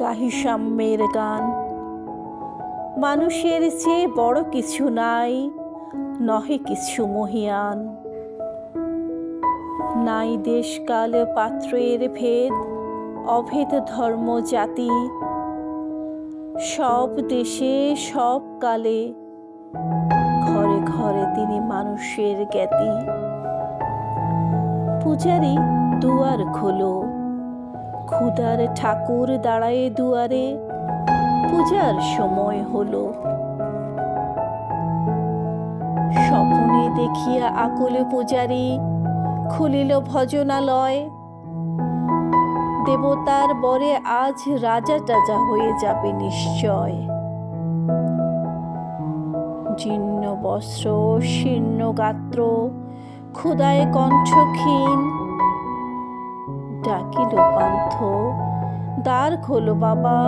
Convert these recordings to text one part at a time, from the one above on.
গাহি সাম্যের গান। মানুষের চেয়ে বড় কিছু নাই, নহে কিছু মহিয়ান। নাই দেশকাল পাত্রের ভেদ, অভেদ ধর্ম জাতি। সব দেশে সব কালে, ঘরে ঘরে তিনি মানুষের জ্ঞাতি। পূজারি দুয়ার খোলো, ক্ষুধার ঠাকুর দাঁড়ায় দুয়ারে, পূজার সময় হলো। স্বপনে দেখিয়া আকুল পূজারি, খুলিল ভজনালয়। দেবতার বরে আজ রাজা টাজা হয়ে যাবে নিশ্চয়। জীর্ণ বস্ত্র, শীর্ণ গাত্র, ক্ষুধায় কণ্ঠ ক্ষীণ। ডাকিল পান্থ, দ্বার খোলো বাবা,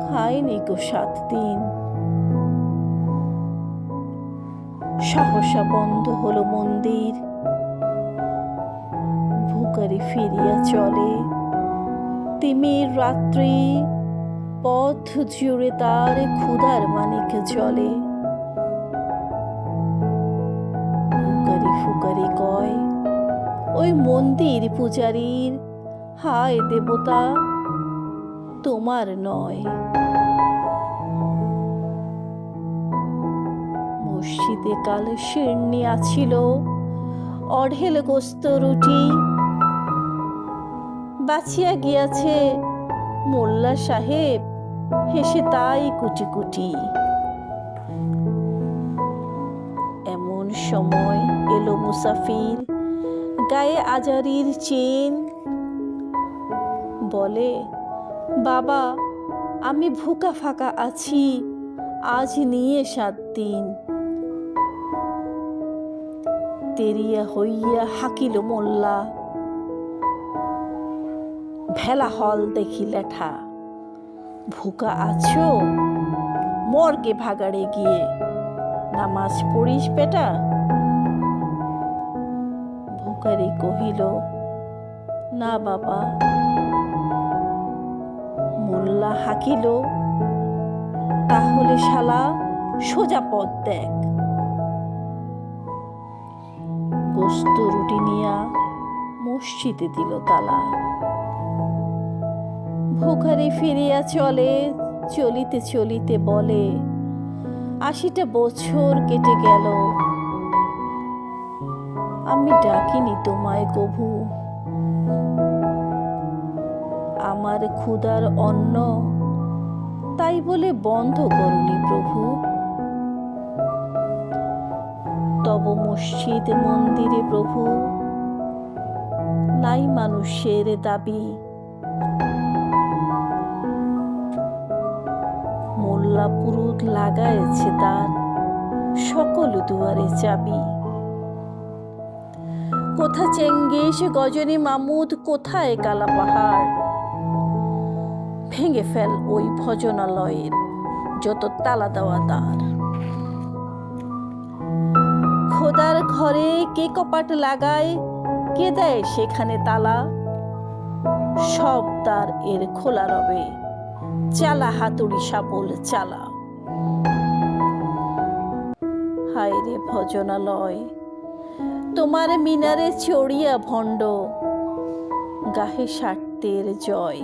খায়নি গো 7 দিন। সহসা বন্ধ হলো মন্দির, ভিখারি ফিরিয়া চলে। তিমির রাত্রি, পথ জুড়ে তার ক্ষুধার মানিক জ্বলে। ভিখারি ফুকারি কয়, ওই মন্দির পূজারীর, হায় দেবতা তোমার নয়। মসজিদে কাল শিরনি আছিল, অঢেল গোস্ত রুটি। বাঁচিয়া গিয়াছে মোল্লা সাহেব, হেসে তাই কুটি কুটি। এমন সময় এলো মুসাফির, গায়ে আজারির চেন। বলে, বাবা আমি ভুকা ফাঁকা আছি, আজ নিয়ে 7 দিন। তেরিয়া হইয়া হাকিল মোল্লা, ভেলা হল দেখি লেঠা। ভুকা আছো, মর্গে ভাগাড়ে গিয়ে নামাজ পড়িস বেটা। ভিখারি কহিল, না বাবা। মোল্লা হাকিল, তাহলে শালা সোজা পথ দেখ। গোস্ত রুটি নিয়া মসজিদে দিল তালা। ভিখারি ফিরিয়া চলে, চলিতে চলিতে বলে, 80টা বছর কেটে গেল, আমি ডাকিনি তোমায় কভু। আমার ক্ষুধার অন্ন, তাই বলে বন্ধ করনি প্রভু। তব মসজিদ মন্দিরে প্রভু, নাই মানুষের দাবি। মোল্লা পুরুত লাগায়েছে তার, সকল দুয়ারে চাবি। কোথা চেঙ্গিস গজনী মামুদ, কোথায় কালা পাহাড়। ভেঙে ফেল ওই ভজনালয়ের যত তালা দেওয়া দ্বার। খোদার ঘরে কে কপাট লাগায়, কে দেয় সেখানে তালা। সব দ্বার এর খোলা রবে, চালা হাতুড়ি শাবল চালা। হায় রে ভজনালয়, তোমার মিনারে চড়িয়া ভণ্ড, গাহে স্বার্থের জয়।